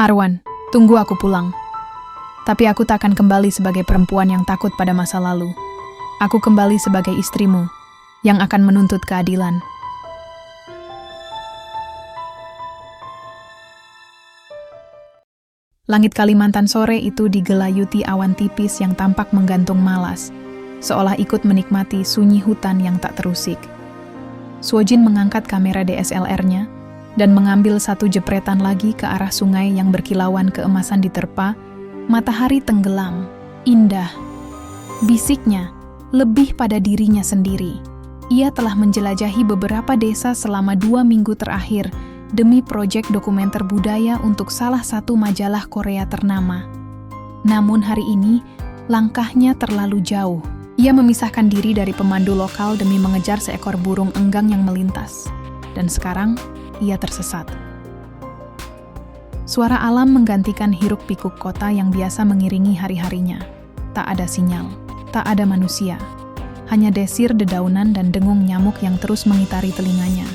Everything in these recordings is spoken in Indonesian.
Arwan, tunggu aku pulang. Tapi aku tak akan kembali sebagai perempuan yang takut pada masa lalu. Aku kembali sebagai istrimu yang akan menuntut keadilan. Langit Kalimantan sore itu digelayuti awan tipis yang tampak menggantung malas, seolah ikut menikmati sunyi hutan yang tak terusik. Suojin mengangkat kamera DSLR-nya dan mengambil satu jepretan lagi ke arah sungai yang berkilauan keemasan diterpa matahari tenggelam, indah. Bisiknya lebih pada dirinya sendiri. Ia telah menjelajahi beberapa desa selama 2 minggu terakhir demi proyek dokumenter budaya untuk salah satu majalah Korea ternama. Namun hari ini, langkahnya terlalu jauh. Ia memisahkan diri dari pemandu lokal demi mengejar seekor burung enggang yang melintas. Dan sekarang, ia tersesat. Suara alam menggantikan hiruk-pikuk kota yang biasa mengiringi hari-harinya. Tak ada sinyal, tak ada manusia. Hanya desir dedaunan dan dengung nyamuk yang terus mengitari telinganya.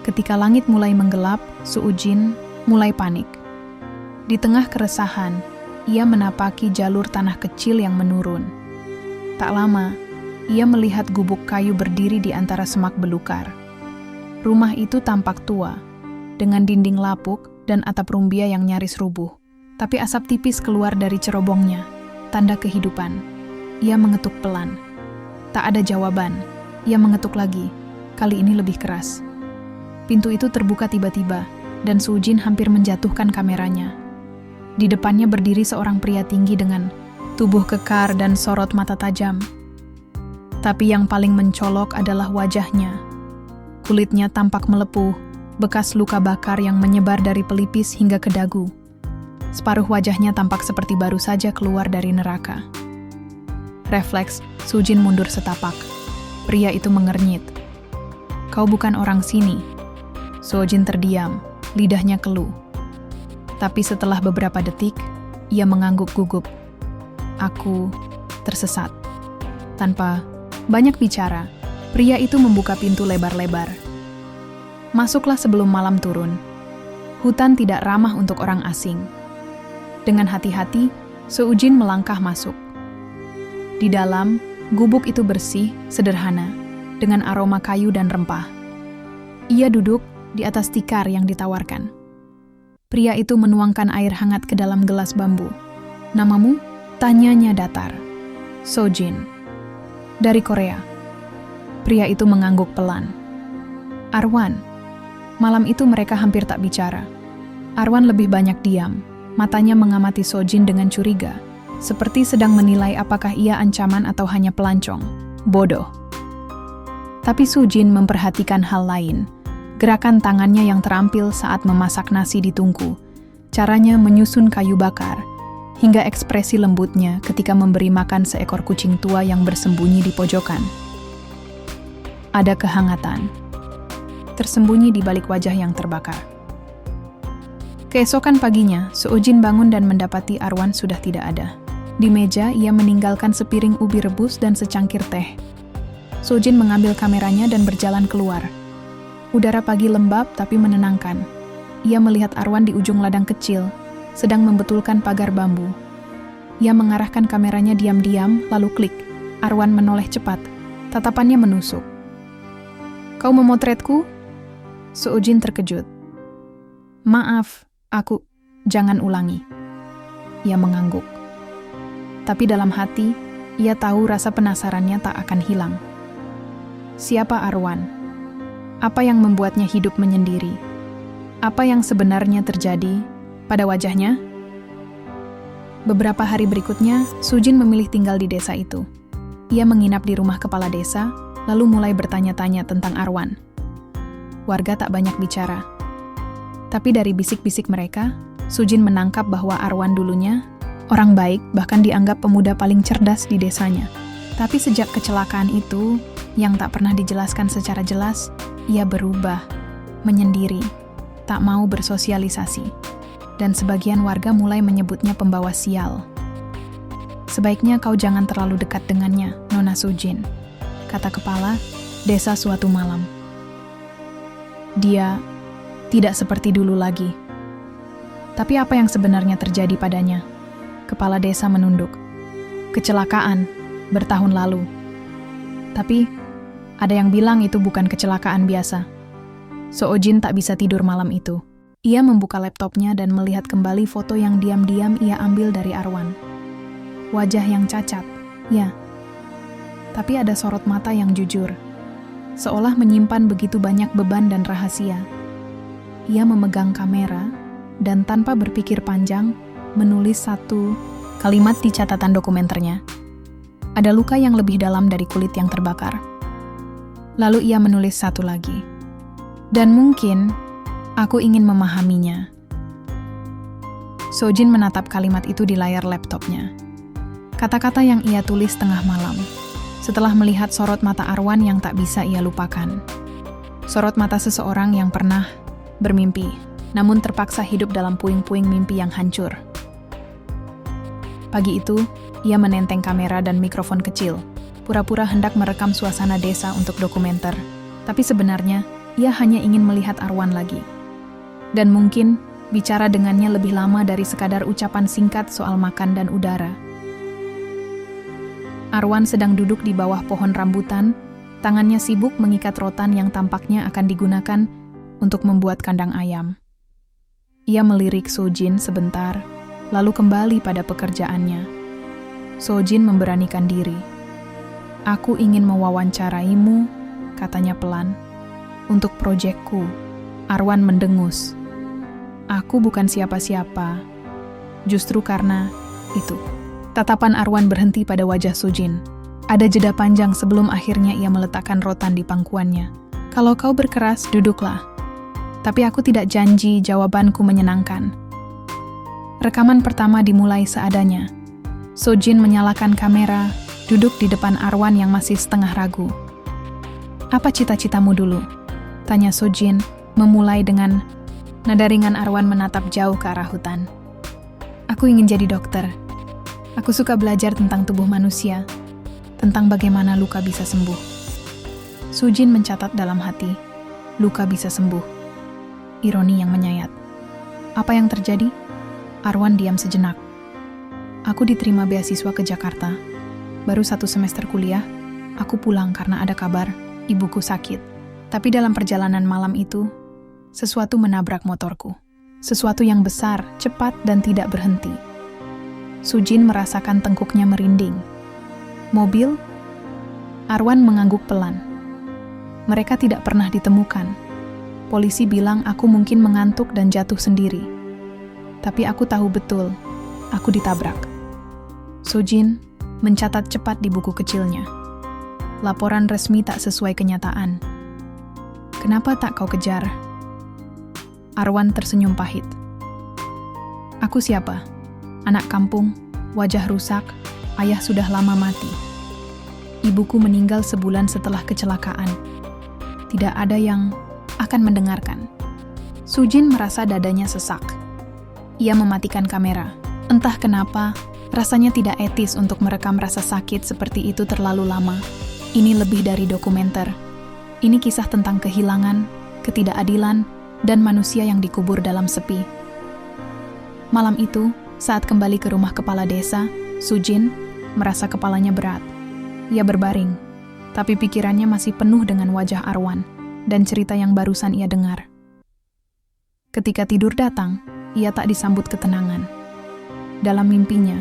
Ketika langit mulai menggelap, Suojin mulai panik. Di tengah keresahan, ia menapaki jalur tanah kecil yang menurun. Tak lama, ia melihat gubuk kayu berdiri di antara semak belukar. Rumah itu tampak tua, dengan dinding lapuk dan atap rumbia yang nyaris rubuh. Tapi asap tipis keluar dari cerobongnya, tanda kehidupan. Ia mengetuk pelan. Tak ada jawaban. Ia mengetuk lagi, kali ini lebih keras. Pintu itu terbuka tiba-tiba, dan Suojin hampir menjatuhkan kameranya. Di depannya berdiri seorang pria tinggi dengan tubuh kekar dan sorot mata tajam. Tapi yang paling mencolok adalah wajahnya. Kulitnya tampak melepuh, bekas luka bakar yang menyebar dari pelipis hingga ke dagu. Separuh wajahnya tampak seperti baru saja keluar dari neraka. Refleks, Suojin mundur setapak. Pria itu mengernyit. "Kau bukan orang sini." Suojin terdiam, lidahnya keluh. Tapi setelah beberapa detik, ia mengangguk gugup. "Aku tersesat." Tanpa banyak bicara, pria itu membuka pintu lebar-lebar. Masuklah sebelum malam turun. Hutan tidak ramah untuk orang asing. Dengan hati-hati, Suojin melangkah masuk. Di dalam, gubuk itu bersih, sederhana, dengan aroma kayu dan rempah. Ia duduk di atas tikar yang ditawarkan. Pria itu menuangkan air hangat ke dalam gelas bambu. "Namamu?" tanyanya datar. "Suojin." "Dari Korea." Pria itu mengangguk pelan. "Arwan." Malam itu mereka hampir tak bicara. Arwan lebih banyak diam, matanya mengamati Suojin dengan curiga, seperti sedang menilai apakah ia ancaman atau hanya pelancong. Bodoh. Tapi Suojin memperhatikan hal lain. Gerakan tangannya yang terampil saat memasak nasi di tungku, caranya menyusun kayu bakar, hingga ekspresi lembutnya ketika memberi makan seekor kucing tua yang bersembunyi di pojokan. Ada kehangatan tersembunyi di balik wajah yang terbakar. Keesokan paginya, Suojin bangun dan mendapati Arwan sudah tidak ada. Di meja, ia meninggalkan sepiring ubi rebus dan secangkir teh. Suojin mengambil kameranya dan berjalan keluar. Udara pagi lembab tapi menenangkan. Ia melihat Arwan di ujung ladang kecil, sedang membetulkan pagar bambu. Ia mengarahkan kameranya diam-diam, lalu klik. Arwan menoleh cepat, tatapannya menusuk. "Kau memotretku?" Suojin terkejut. "Maaf, jangan ulangi." Ia mengangguk. Tapi dalam hati, ia tahu rasa penasarannya tak akan hilang. Siapa Arwan? Apa yang membuatnya hidup menyendiri? Apa yang sebenarnya terjadi pada wajahnya? Beberapa hari berikutnya, Suojin memilih tinggal di desa itu. Ia menginap di rumah kepala desa, lalu mulai bertanya-tanya tentang Arwan. Warga tak banyak bicara. Tapi dari bisik-bisik mereka, Suojin menangkap bahwa Arwan dulunya orang baik, bahkan dianggap pemuda paling cerdas di desanya. Tapi sejak kecelakaan itu, yang tak pernah dijelaskan secara jelas, ia berubah, menyendiri, tak mau bersosialisasi. Dan sebagian warga mulai menyebutnya pembawa sial. "Sebaiknya kau jangan terlalu dekat dengannya, Nona Suojin," kata kepala desa suatu malam. "Dia tidak seperti dulu lagi." Tapi apa yang sebenarnya terjadi padanya? Kepala desa menunduk. Kecelakaan, bertahun lalu. Tapi, ada yang bilang itu bukan kecelakaan biasa. Soojin tak bisa tidur malam itu. Ia membuka laptopnya dan melihat kembali foto yang diam-diam ia ambil dari Arwan. Wajah yang cacat, ya. Tapi ada sorot mata yang jujur. Seolah menyimpan begitu banyak beban dan rahasia. Ia memegang kamera dan tanpa berpikir panjang, menulis satu kalimat di catatan dokumenternya. Ada luka yang lebih dalam dari kulit yang terbakar. Lalu ia menulis satu lagi. Dan mungkin, aku ingin memahaminya. Sojin menatap kalimat itu di layar laptopnya. Kata-kata yang ia tulis tengah malam, setelah melihat sorot mata Arwan yang tak bisa ia lupakan. Sorot mata seseorang yang pernah bermimpi, namun terpaksa hidup dalam puing-puing mimpi yang hancur. Pagi itu, ia menenteng kamera dan mikrofon kecil, pura-pura hendak merekam suasana desa untuk dokumenter. Tapi sebenarnya, ia hanya ingin melihat Arwan lagi. Dan mungkin, bicara dengannya lebih lama dari sekadar ucapan singkat soal makan dan udara. Arwan sedang duduk di bawah pohon rambutan, tangannya sibuk mengikat rotan yang tampaknya akan digunakan untuk membuat kandang ayam. Ia melirik Sojin sebentar, lalu kembali pada pekerjaannya. Sojin memberanikan diri. Aku ingin mewawancaraimu, katanya pelan. Untuk proyekku. Arwan mendengus. Aku bukan siapa-siapa. Justru karena itu. Tatapan Arwan berhenti pada wajah Sojin. Ada jeda panjang sebelum akhirnya ia meletakkan rotan di pangkuannya. Kalau kau berkeras, duduklah. Tapi aku tidak janji jawabanku menyenangkan. Rekaman pertama dimulai seadanya. Sojin menyalakan kamera, duduk di depan Arwan yang masih setengah ragu. Apa cita-citamu dulu? Tanya Sojin, memulai dengan nada ringan. Arwan menatap jauh ke arah hutan. Aku ingin jadi dokter. Aku suka belajar tentang tubuh manusia, tentang bagaimana luka bisa sembuh. Sojin mencatat dalam hati, luka bisa sembuh. Ironi yang menyayat. Apa yang terjadi? Arwan diam sejenak. Aku diterima beasiswa ke Jakarta. Baru 1 semester kuliah, aku pulang karena ada kabar ibuku sakit. Tapi dalam perjalanan malam itu, sesuatu menabrak motorku. Sesuatu yang besar, cepat, dan tidak berhenti. Sojin merasakan tengkuknya merinding. Mobil? Arwan mengangguk pelan. Mereka tidak pernah ditemukan. Polisi bilang aku mungkin mengantuk dan jatuh sendiri. Tapi aku tahu betul, aku ditabrak. Sojin mencatat cepat di buku kecilnya. Laporan resmi tak sesuai kenyataan. Kenapa tak kau kejar? Arwan tersenyum pahit. Aku siapa? Anak kampung, wajah rusak, ayah sudah lama mati. Ibuku meninggal sebulan setelah kecelakaan. Tidak ada yang akan mendengarkan. Sojin merasa dadanya sesak. Ia mematikan kamera. Entah kenapa, rasanya tidak etis untuk merekam rasa sakit seperti itu terlalu lama. Ini lebih dari dokumenter. Ini kisah tentang kehilangan, ketidakadilan, dan manusia yang dikubur dalam sepi. Malam itu, saat kembali ke rumah kepala desa, Sojin merasa kepalanya berat. Ia berbaring, tapi pikirannya masih penuh dengan wajah Arwan dan cerita yang barusan ia dengar. Ketika tidur datang, ia tak disambut ketenangan. Dalam mimpinya,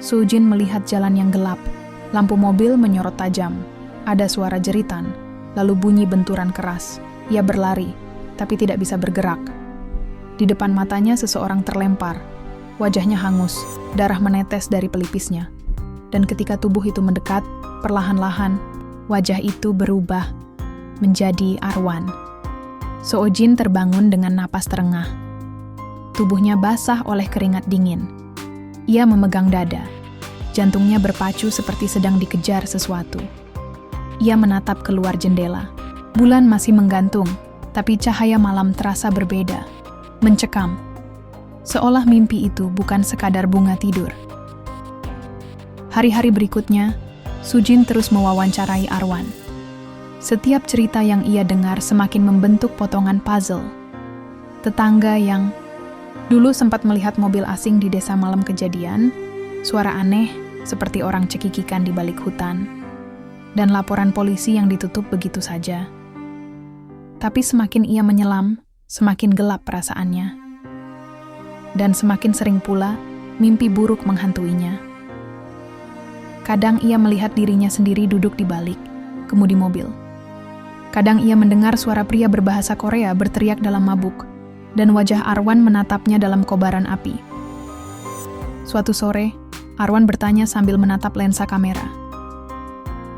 Sojin melihat jalan yang gelap. Lampu mobil menyorot tajam. Ada suara jeritan, lalu bunyi benturan keras. Ia berlari, tapi tidak bisa bergerak. Di depan matanya seseorang terlempar. Wajahnya hangus, darah menetes dari pelipisnya. Dan ketika tubuh itu mendekat, perlahan-lahan, wajah itu berubah menjadi Arwan. Sojin terbangun dengan napas terengah. Tubuhnya basah oleh keringat dingin. Ia memegang dada. Jantungnya berpacu seperti sedang dikejar sesuatu. Ia menatap keluar jendela. Bulan masih menggantung, tapi cahaya malam terasa berbeda, mencekam. Seolah mimpi itu bukan sekadar bunga tidur. Hari-hari berikutnya, Sojin terus mewawancarai Arwan. Setiap cerita yang ia dengar semakin membentuk potongan puzzle. Tetangga yang Dulu sempat melihat mobil asing di desa malam kejadian, suara aneh seperti orang cekikikan di balik hutan, dan laporan polisi yang ditutup begitu saja. Tapi semakin ia menyelam, semakin gelap perasaannya. Dan semakin sering pula, mimpi buruk menghantuinya. Kadang ia melihat dirinya sendiri duduk di balik kemudi mobil. Kadang ia mendengar suara pria berbahasa Korea berteriak dalam mabuk, dan wajah Arwan menatapnya dalam kobaran api. Suatu sore, Arwan bertanya sambil menatap lensa kamera.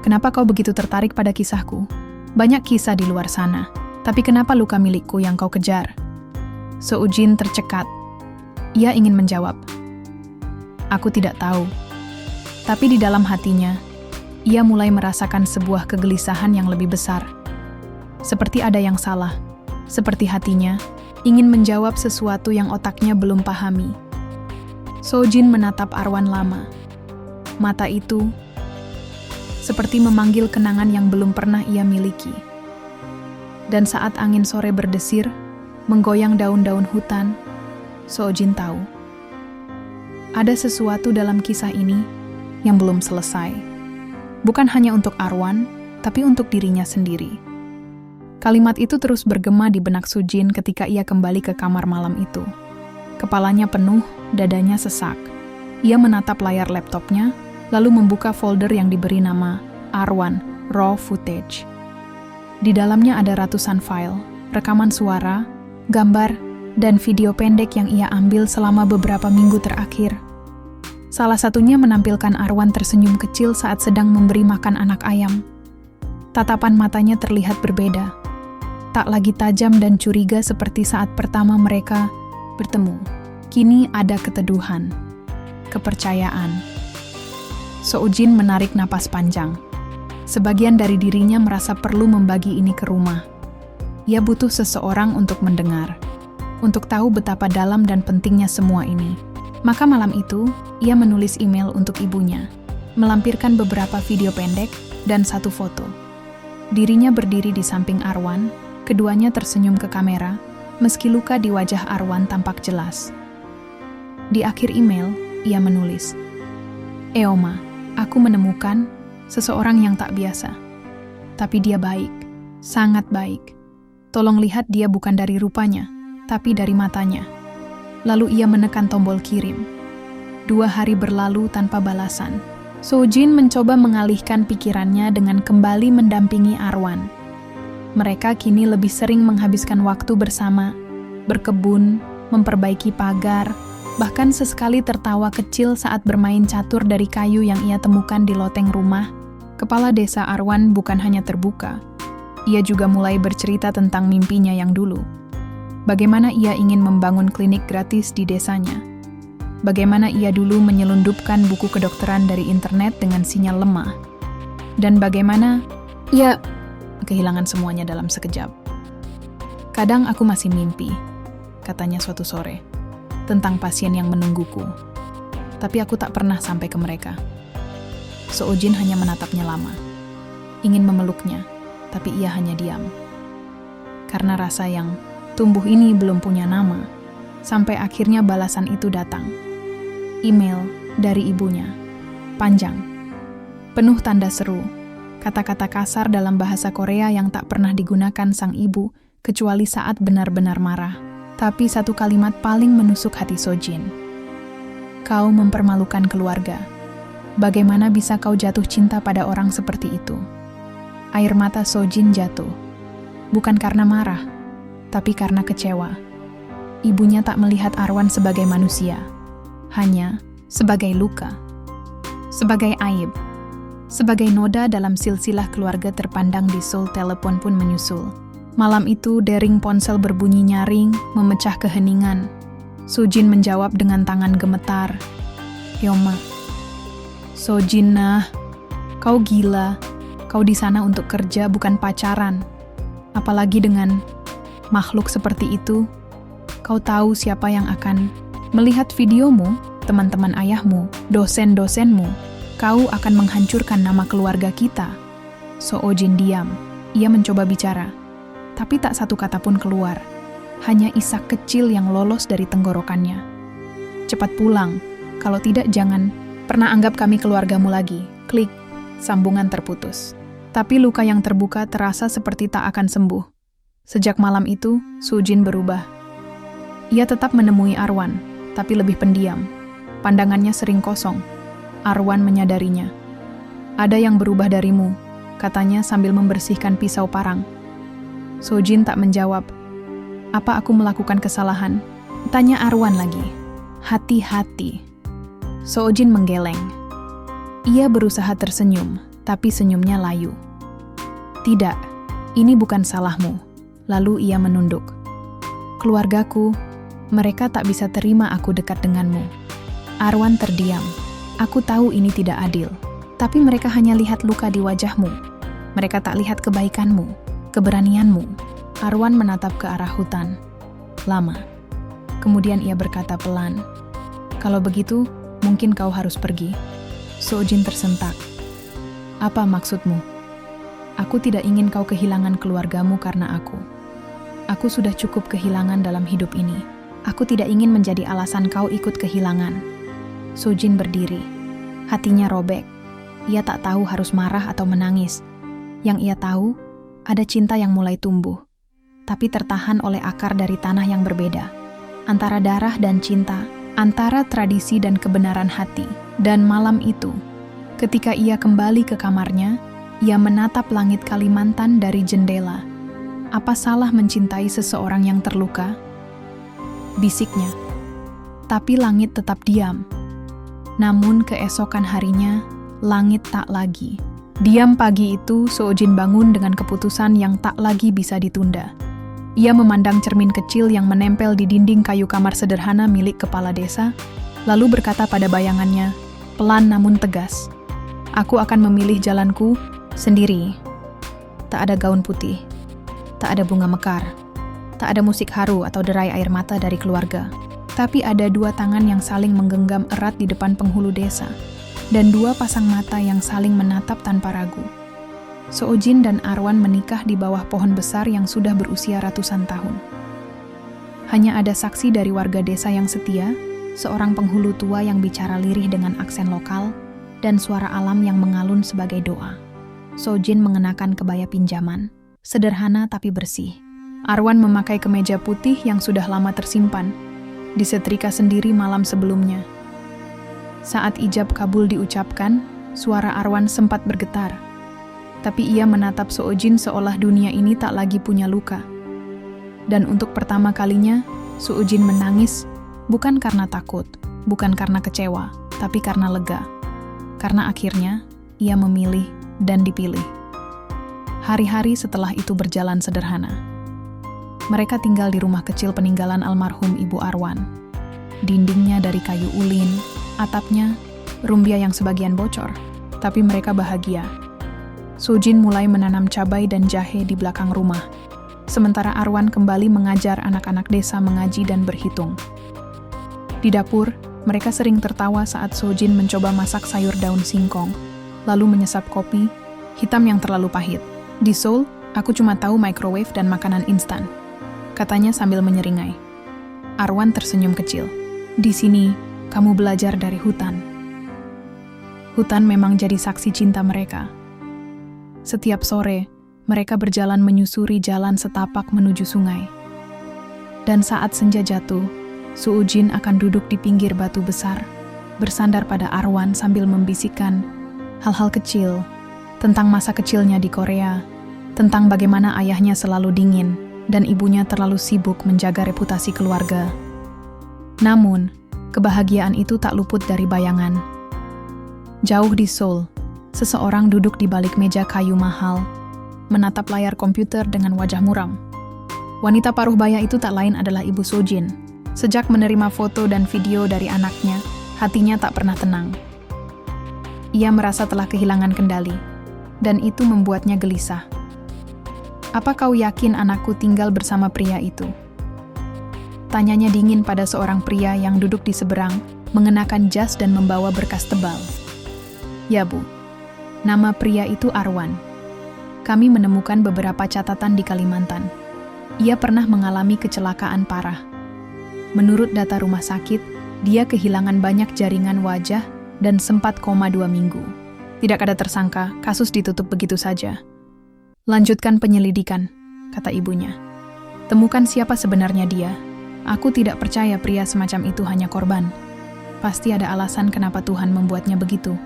"Kenapa kau begitu tertarik pada kisahku? Banyak kisah di luar sana, tapi kenapa luka milikku yang kau kejar?" Seojin tercekat. Ia ingin menjawab, "Aku tidak tahu." Tapi di dalam hatinya, ia mulai merasakan sebuah kegelisahan yang lebih besar. Seperti ada yang salah, seperti hatinya ingin menjawab sesuatu yang otaknya belum pahami. Seojin menatap Arwan lama. Mata itu seperti memanggil kenangan yang belum pernah ia miliki. Dan saat angin sore berdesir, menggoyang daun-daun hutan, Seojin tahu ada sesuatu dalam kisah ini yang belum selesai. Bukan hanya untuk Arwan, tapi untuk dirinya sendiri. Kalimat itu terus bergema di benak Sujin ketika ia kembali ke kamar malam itu. Kepalanya penuh, dadanya sesak. Ia menatap layar laptopnya, lalu membuka folder yang diberi nama Arwan Raw Footage. Di dalamnya ada ratusan file, rekaman suara, gambar, dan video pendek yang ia ambil selama beberapa minggu terakhir. Salah satunya menampilkan Arwan tersenyum kecil saat sedang memberi makan anak ayam. Tatapan matanya terlihat berbeda. Tak lagi tajam dan curiga seperti saat pertama mereka bertemu. Kini ada keteduhan, kepercayaan. Seojin menarik napas panjang. Sebagian dari dirinya merasa perlu membagi ini ke rumah. Ia butuh seseorang untuk mendengar, untuk tahu betapa dalam dan pentingnya semua ini. Maka malam itu, ia menulis email untuk ibunya, melampirkan beberapa video pendek dan satu foto. Dirinya berdiri di samping Arwan, keduanya tersenyum ke kamera, meski luka di wajah Arwan tampak jelas. Di akhir email, ia menulis, "Eoma, aku menemukan seseorang yang tak biasa. Tapi dia baik, sangat baik. Tolong lihat dia bukan dari rupanya, tapi dari matanya." Lalu ia menekan tombol kirim. 2 hari berlalu tanpa balasan. Seojin mencoba mengalihkan pikirannya dengan kembali mendampingi Arwan. Mereka kini lebih sering menghabiskan waktu bersama, berkebun, memperbaiki pagar, bahkan sesekali tertawa kecil saat bermain catur dari kayu yang ia temukan di loteng rumah. Kepala desa Arwan bukan hanya terbuka, ia juga mulai bercerita tentang mimpinya yang dulu. Bagaimana ia ingin membangun klinik gratis di desanya. Bagaimana ia dulu menyelundupkan buku kedokteran dari internet dengan sinyal lemah. Dan bagaimana ia kehilangan semuanya dalam sekejap. "Kadang aku masih mimpi," katanya suatu sore, "tentang pasien yang menungguku. Tapi aku tak pernah sampai ke mereka." Seojin hanya menatapnya lama. Ingin memeluknya, tapi ia hanya diam. Karena rasa yang tumbuh ini belum punya nama, sampai akhirnya balasan itu datang. Email dari ibunya. Panjang. Penuh tanda seru. Kata-kata kasar dalam bahasa Korea yang tak pernah digunakan sang ibu, kecuali saat benar-benar marah. Tapi satu kalimat paling menusuk hati Seojin. "Kau mempermalukan keluarga. Bagaimana bisa kau jatuh cinta pada orang seperti itu?" Air mata Seojin jatuh. Bukan karena marah, tapi karena kecewa. Ibunya tak melihat Arwan sebagai manusia, hanya sebagai luka, sebagai aib, sebagai noda dalam silsilah keluarga terpandang di Seoul. Telepon pun menyusul. Malam itu dering ponsel berbunyi nyaring, memecah keheningan. Sujin menjawab dengan tangan gemetar, "Eoma." "Sojin nah, kau gila. Kau di sana untuk kerja bukan pacaran. Apalagi dengan makhluk seperti itu. Kau tahu siapa yang akan melihat videomu, teman-teman ayahmu, dosen-dosenmu. Kau akan menghancurkan nama keluarga kita." Seojin diam. Ia mencoba bicara, tapi tak satu kata pun keluar. Hanya isak kecil yang lolos dari tenggorokannya. "Cepat pulang, kalau tidak jangan pernah anggap kami keluargamu lagi." Klik, sambungan terputus. Tapi luka yang terbuka terasa seperti tak akan sembuh. Sejak malam itu, Sujin berubah. Ia tetap menemui Arwan, tapi lebih pendiam. Pandangannya sering kosong. Arwan menyadarinya. "Ada yang berubah darimu," katanya sambil membersihkan pisau parang. Sujin tak menjawab. "Apa aku melakukan kesalahan?" tanya Arwan lagi. "Hati-hati." Sujin menggeleng. Ia berusaha tersenyum, tapi senyumnya layu. "Tidak, ini bukan salahmu." Lalu ia menunduk. "Keluargaku, mereka tak bisa terima aku dekat denganmu." Arwan terdiam. "Aku tahu ini tidak adil, tapi mereka hanya lihat luka di wajahmu. Mereka tak lihat kebaikanmu, keberanianmu." Arwan menatap ke arah hutan. Lama. Kemudian ia berkata pelan, "Kalau begitu, mungkin kau harus pergi." Sujin tersentak. "Apa maksudmu?" "Aku tidak ingin kau kehilangan keluargamu karena aku. Aku sudah cukup kehilangan dalam hidup ini. Aku tidak ingin menjadi alasan kau ikut kehilangan." Sujin berdiri. Hatinya robek. Ia tak tahu harus marah atau menangis. Yang ia tahu, ada cinta yang mulai tumbuh, tapi tertahan oleh akar dari tanah yang berbeda. Antara darah dan cinta, antara tradisi dan kebenaran hati. Dan malam itu, ketika ia kembali ke kamarnya, ia menatap langit Kalimantan dari jendela. "Apa salah mencintai seseorang yang terluka?" bisiknya. Tapi langit tetap diam. Namun keesokan harinya, langit tak lagi. Diam pagi itu, Sujin bangun dengan keputusan yang tak lagi bisa ditunda. Ia memandang cermin kecil yang menempel di dinding kayu kamar sederhana milik kepala desa, lalu berkata pada bayangannya, pelan namun tegas, "Aku akan memilih jalanku sendiri. Tak ada gaun putih, tak ada bunga mekar, tak ada musik haru atau derai air mata dari keluarga. Tapi ada dua tangan yang saling menggenggam erat di depan penghulu desa, dan dua pasang mata yang saling menatap tanpa ragu." Sujin dan Arwan menikah di bawah pohon besar yang sudah berusia ratusan tahun. Hanya ada saksi dari warga desa yang setia, seorang penghulu tua yang bicara lirih dengan aksen lokal, dan suara alam yang mengalun sebagai doa. Sujin mengenakan kebaya pinjaman, sederhana tapi bersih. Arwan memakai kemeja putih yang sudah lama tersimpan, disetrika sendiri malam sebelumnya. Saat ijab kabul diucapkan, suara Arwan sempat bergetar. Tapi ia menatap Sujin seolah dunia ini tak lagi punya luka. Dan untuk pertama kalinya, Sujin menangis, bukan karena takut, bukan karena kecewa, tapi karena lega. Karena akhirnya, ia memilih dan dipilih. Hari-hari setelah itu berjalan sederhana. Mereka tinggal di rumah kecil peninggalan almarhum Ibu Arwan. Dindingnya dari kayu ulin, atapnya rumbia yang sebagian bocor, tapi mereka bahagia. Sujin mulai menanam cabai dan jahe di belakang rumah, sementara Arwan kembali mengajar anak-anak desa mengaji dan berhitung. Di dapur, mereka sering tertawa saat Sujin mencoba masak sayur daun singkong, lalu menyesap kopi hitam yang terlalu pahit. "Di Seoul, aku cuma tahu microwave dan makanan instan," katanya sambil menyeringai. Arwan tersenyum kecil. "Di sini, kamu belajar dari hutan." Hutan memang jadi saksi cinta mereka. Setiap sore, mereka berjalan menyusuri jalan setapak menuju sungai. Dan saat senja jatuh, Sujin akan duduk di pinggir batu besar, bersandar pada Arwan sambil membisikkan hal-hal kecil tentang masa kecilnya di Korea, tentang bagaimana ayahnya selalu dingin dan ibunya terlalu sibuk menjaga reputasi keluarga. Namun, kebahagiaan itu tak luput dari bayangan. Jauh di Seoul, seseorang duduk di balik meja kayu mahal, menatap layar komputer dengan wajah muram. Wanita paruh baya itu tak lain adalah Ibu Sujin. Sejak menerima foto dan video dari anaknya, hatinya tak pernah tenang. Ia merasa telah kehilangan kendali, dan itu membuatnya gelisah. "Apa kau yakin anakku tinggal bersama pria itu?" Tanyanya dingin pada seorang pria yang duduk di seberang, mengenakan jas dan membawa berkas tebal. "Ya, Bu. Nama pria itu Arwan. Kami menemukan beberapa catatan di Kalimantan. Ia pernah mengalami kecelakaan parah. Menurut data rumah sakit, dia kehilangan banyak jaringan wajah dan sempat koma 2 minggu. Tidak ada tersangka, kasus ditutup begitu saja. Lanjutkan penyelidikan, kata ibunya. Temukan siapa sebenarnya dia. Aku tidak percaya pria semacam itu hanya korban. Pasti ada alasan kenapa Tuhan membuatnya begitu.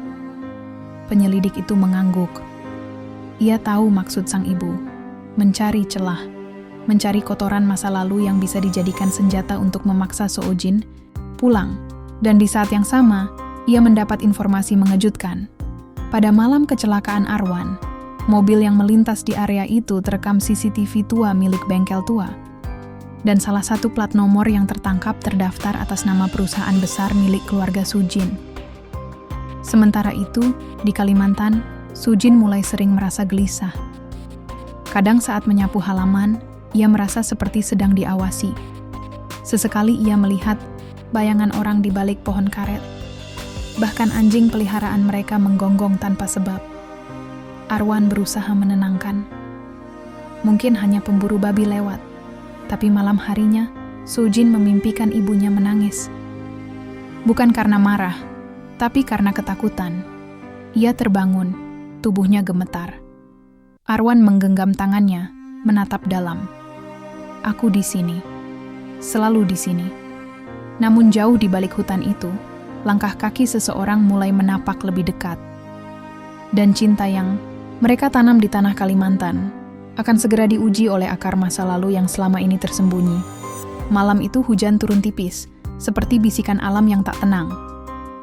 Penyelidik itu mengangguk. Ia tahu maksud sang ibu, mencari celah, mencari kotoran masa lalu yang bisa dijadikan senjata untuk memaksa Soojin pulang. Dan di saat yang sama, ia mendapat informasi mengejutkan. Pada malam kecelakaan Arwan, mobil yang melintas di area itu terekam CCTV tua milik bengkel tua. Dan salah satu plat nomor yang tertangkap terdaftar atas nama perusahaan besar milik keluarga Sujin. Sementara itu, di Kalimantan, Sujin mulai sering merasa gelisah. Kadang saat menyapu halaman, ia merasa seperti sedang diawasi. Sesekali ia melihat bayangan orang di balik pohon karet. Bahkan anjing peliharaan mereka menggonggong tanpa sebab. Arwan berusaha menenangkan. Mungkin hanya pemburu babi lewat. Tapi malam harinya, Sujin memimpikan ibunya menangis. Bukan karena marah, tapi karena ketakutan. Ia terbangun, tubuhnya gemetar. Arwan menggenggam tangannya, menatap dalam. Aku di sini, selalu di sini. Namun jauh di balik hutan itu, langkah kaki seseorang mulai menapak lebih dekat. Dan cinta yang mereka tanam di tanah Kalimantan akan segera diuji oleh akar masa lalu yang selama ini tersembunyi. Malam itu hujan turun tipis, seperti bisikan alam yang tak tenang.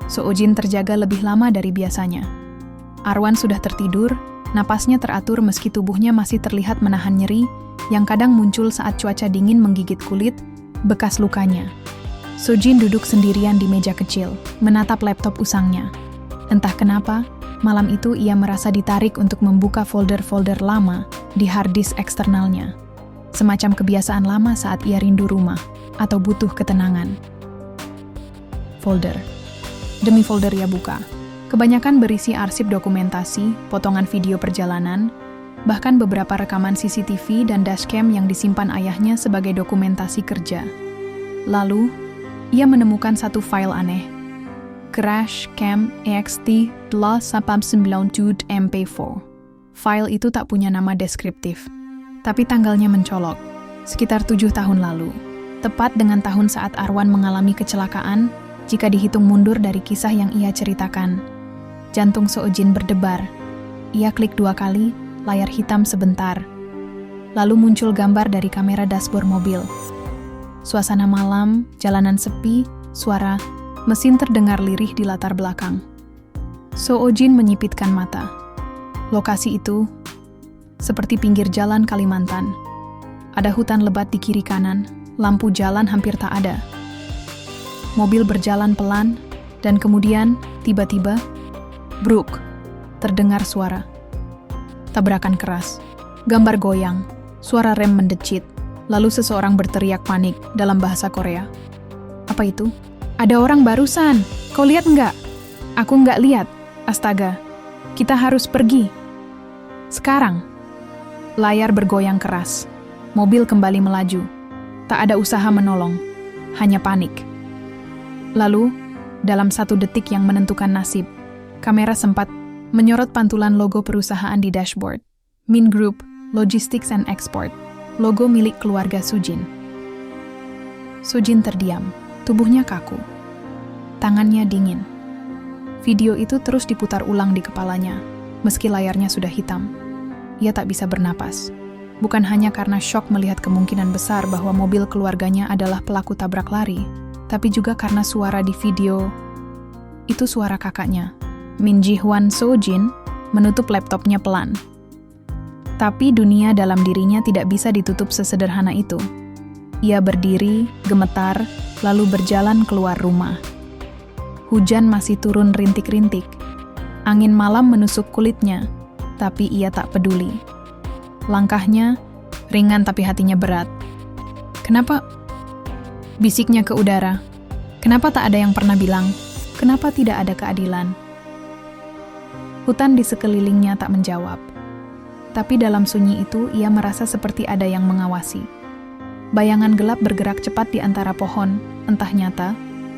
Soojin terjaga lebih lama dari biasanya. Arwan sudah tertidur, napasnya teratur meski tubuhnya masih terlihat menahan nyeri yang kadang muncul saat cuaca dingin menggigit kulit, bekas lukanya. Sujin duduk sendirian di meja kecil, menatap laptop usangnya. Entah kenapa, malam itu ia merasa ditarik untuk membuka folder-folder lama di hard disk eksternalnya. Semacam kebiasaan lama saat ia rindu rumah atau butuh ketenangan. Folder. Demi folder ia buka. Kebanyakan berisi arsip dokumentasi, potongan video perjalanan, bahkan beberapa rekaman CCTV dan dashcam yang disimpan ayahnya sebagai dokumentasi kerja. Lalu, ia menemukan satu file aneh. Crash Cam EXT 897 MP4. File itu tak punya nama deskriptif, tapi tanggalnya mencolok, sekitar 7 tahun lalu. Tepat dengan tahun saat Arwan mengalami kecelakaan, jika dihitung mundur dari kisah yang ia ceritakan. Jantung Soojin berdebar. Ia klik 2 kali, layar hitam sebentar. Lalu muncul gambar dari kamera dashboard mobil. Suasana malam, jalanan sepi, suara mesin terdengar lirih di latar belakang. Soojin menyipitkan mata. Lokasi itu seperti pinggir jalan Kalimantan. Ada hutan lebat di kiri kanan, lampu jalan hampir tak ada. Mobil berjalan pelan, dan kemudian tiba-tiba, bruk, terdengar suara. Tabrakan keras, gambar goyang, suara rem mendecit, lalu seseorang berteriak panik dalam bahasa Korea. Apa itu? Ada orang barusan, kau lihat nggak? Aku nggak lihat, astaga. Kita harus pergi. Sekarang. Layar bergoyang keras. Mobil kembali melaju. Tak ada usaha menolong. Hanya panik. Lalu, dalam 1 detik yang menentukan nasib, kamera sempat menyorot pantulan logo perusahaan di dashboard. Min Group, Logistics and Export. Logo milik keluarga Sujin. Sujin terdiam. Tubuhnya kaku. Tangannya dingin. Video itu terus diputar ulang di kepalanya, meski layarnya sudah hitam. Ia tak bisa bernapas. Bukan hanya karena syok melihat kemungkinan besar bahwa mobil keluarganya adalah pelaku tabrak lari, tapi juga karena suara di video. Itu suara kakaknya, Min Ji-hwan Soojin, menutup laptopnya pelan. Tapi dunia dalam dirinya tidak bisa ditutup sesederhana itu. Ia berdiri, gemetar, lalu berjalan keluar rumah. Hujan masih turun rintik-rintik. Angin malam menusuk kulitnya, tapi ia tak peduli. Langkahnya ringan tapi hatinya berat. Kenapa? Bisiknya ke udara. Kenapa tak ada yang pernah bilang? Kenapa tidak ada keadilan? Hutan di sekelilingnya tak menjawab. Tapi dalam sunyi itu ia merasa seperti ada yang mengawasi. Bayangan gelap bergerak cepat di antara pohon, entah nyata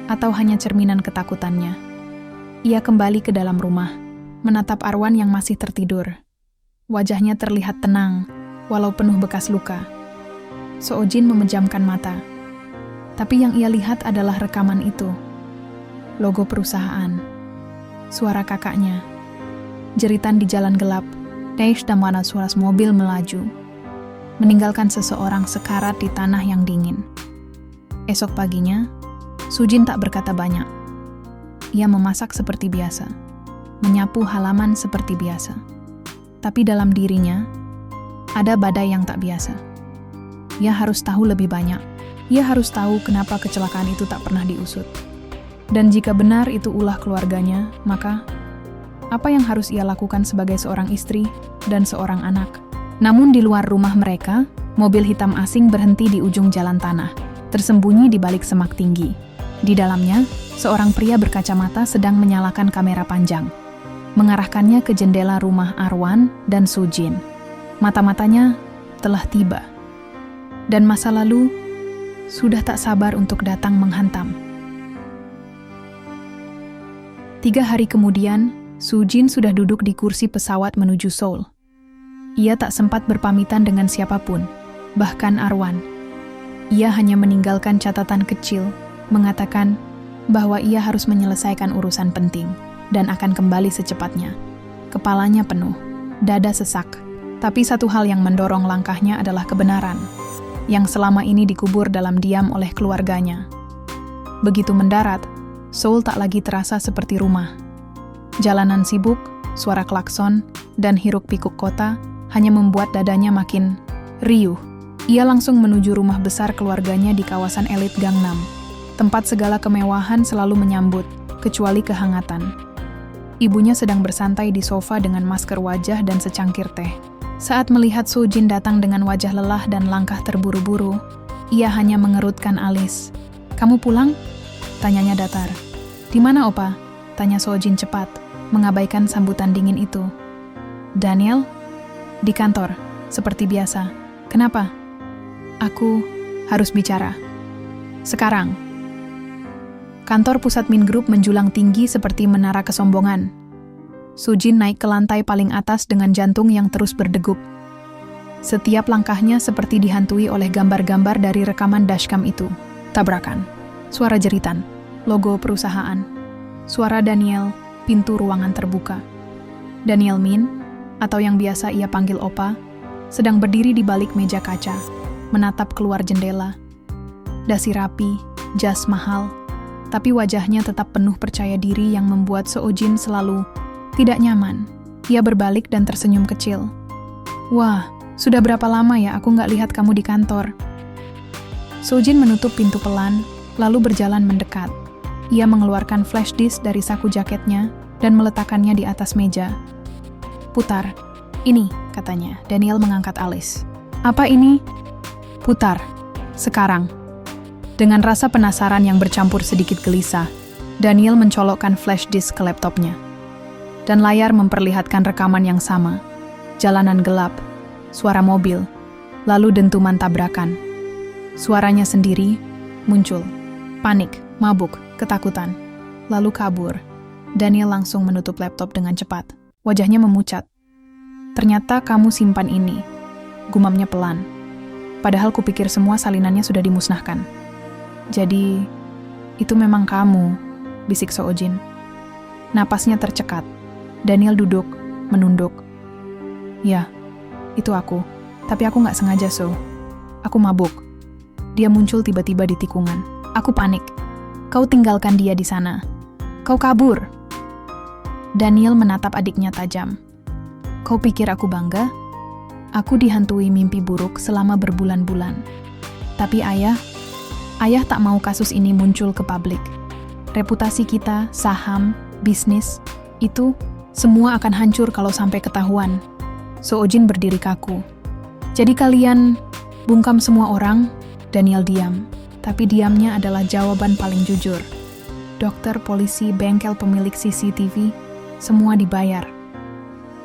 atau hanya cerminan ketakutannya. Ia kembali ke dalam rumah, menatap Arwan yang masih tertidur. Wajahnya terlihat tenang, walau penuh bekas luka. Soojin memejamkan mata. Tapi yang ia lihat adalah rekaman itu. Logo perusahaan. Suara kakaknya. Jeritan di jalan gelap. Daesh dan mana suara mobil melaju. Meninggalkan seseorang sekarat di tanah yang dingin. Esok paginya, Sujin tak berkata banyak. Ia memasak seperti biasa. Menyapu halaman seperti biasa. Tapi dalam dirinya, ada badai yang tak biasa. Ia harus tahu lebih banyak. Ia harus tahu kenapa kecelakaan itu tak pernah diusut. Dan jika benar itu ulah keluarganya, maka apa yang harus ia lakukan sebagai seorang istri dan seorang anak? Namun di luar rumah mereka, mobil hitam asing berhenti di ujung jalan tanah, tersembunyi di balik semak tinggi. Di dalamnya, seorang pria berkacamata sedang menyalakan kamera panjang, mengarahkannya ke jendela rumah Arwan dan Sujin. Mata-matanya telah tiba. Dan masa lalu sudah tak sabar untuk datang menghantam. 3 hari kemudian, Sujin sudah duduk di kursi pesawat menuju Seoul. Ia tak sempat berpamitan dengan siapapun, bahkan Arwan. Ia hanya meninggalkan catatan kecil, mengatakan bahwa ia harus menyelesaikan urusan penting dan akan kembali secepatnya. Kepalanya penuh, dada sesak. Tapi satu hal yang mendorong langkahnya adalah kebenaran, yang selama ini dikubur dalam diam oleh keluarganya. Begitu mendarat, Seoul tak lagi terasa seperti rumah. Jalanan sibuk, suara klakson, dan hiruk-pikuk kota hanya membuat dadanya makin riuh. Ia langsung menuju rumah besar keluarganya di kawasan elit Gangnam. Tempat segala kemewahan selalu menyambut, kecuali kehangatan. Ibunya sedang bersantai di sofa dengan masker wajah dan secangkir teh. Saat melihat Sujin datang dengan wajah lelah dan langkah terburu-buru, ia hanya mengerutkan alis. "Kamu pulang?" tanyanya datar. "Di mana, Opa?" tanya Sujin cepat, mengabaikan sambutan dingin itu. "Daniel?" "Di kantor, seperti biasa. Kenapa?" "Aku harus bicara. Sekarang." Kantor pusat Min Group menjulang tinggi seperti menara kesombongan. Sujin naik ke lantai paling atas dengan jantung yang terus berdegup. Setiap langkahnya seperti dihantui oleh gambar-gambar dari rekaman dashcam itu. Tabrakan, suara jeritan, logo perusahaan, suara Daniel, pintu ruangan terbuka. Daniel Min, atau yang biasa ia panggil Opa, sedang berdiri di balik meja kaca, menatap keluar jendela. Dasi rapi, jas mahal, tapi wajahnya tetap penuh percaya diri yang membuat Soojin selalu tidak nyaman. Ia berbalik dan tersenyum kecil. "Wah, sudah berapa lama ya aku nggak lihat kamu di kantor?" Soojin menutup pintu pelan, lalu berjalan mendekat. Ia mengeluarkan flash disk dari saku jaketnya dan meletakkannya di atas meja. "Putar. Ini," katanya. Daniel mengangkat alis. "Apa ini?" "Putar. Sekarang." Dengan rasa penasaran yang bercampur sedikit gelisah, Daniel mencolokkan flash disk ke laptopnya. Dan layar memperlihatkan rekaman yang sama. Jalanan gelap, suara mobil, lalu dentuman tabrakan. Suaranya sendiri muncul. Panik, mabuk, ketakutan. Lalu kabur. Daniel langsung menutup laptop dengan cepat. Wajahnya memucat. "Ternyata kamu simpan ini," gumamnya pelan. "Padahal kupikir semua salinannya sudah dimusnahkan." "Jadi, itu memang kamu," bisik Soojin. Napasnya tercekat. Daniel duduk, menunduk. "Ya, itu aku. Tapi aku nggak sengaja, So. Aku mabuk." Dia muncul tiba-tiba di tikungan. "Aku panik. Kau tinggalkan dia di sana. Kau kabur." Daniel menatap adiknya tajam. "Kau pikir aku bangga? Aku dihantui mimpi buruk selama berbulan-bulan. Tapi ayah tak mau kasus ini muncul ke publik. Reputasi kita, saham, bisnis, itu semua akan hancur kalau sampai ketahuan." Soojin berdiri kaku. "Jadi kalian bungkam semua orang?" Daniel diam, tapi diamnya adalah jawaban paling jujur. Dokter, polisi, bengkel pemilik CCTV, semua dibayar.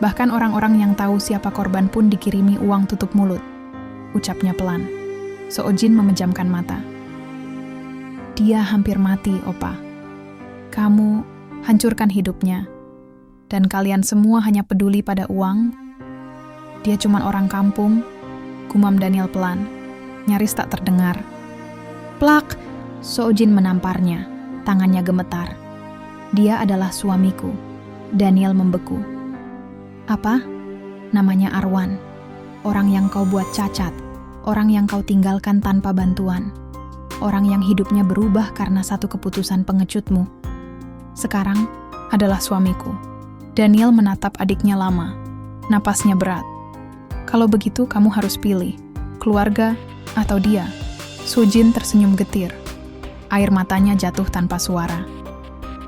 Bahkan orang-orang yang tahu siapa korban pun dikirimi uang tutup mulut. Ucapnya pelan. Soojin memejamkan mata. Dia hampir mati, Opa. Kamu hancurkan hidupnya. Dan kalian semua hanya peduli pada uang. Dia cuma orang kampung, gumam Daniel pelan. Nyaris tak terdengar. Plak! Soojin menamparnya. Tangannya gemetar. Dia adalah suamiku. Daniel membeku. Apa? Namanya Arwan. Orang yang kau buat cacat. Orang yang kau tinggalkan tanpa bantuan. Orang yang hidupnya berubah karena satu keputusan pengecutmu. Sekarang adalah suamiku. Daniel menatap adiknya lama. Napasnya berat. Kalau begitu kamu harus pilih. Keluarga atau dia? Soojin tersenyum getir. Air matanya jatuh tanpa suara.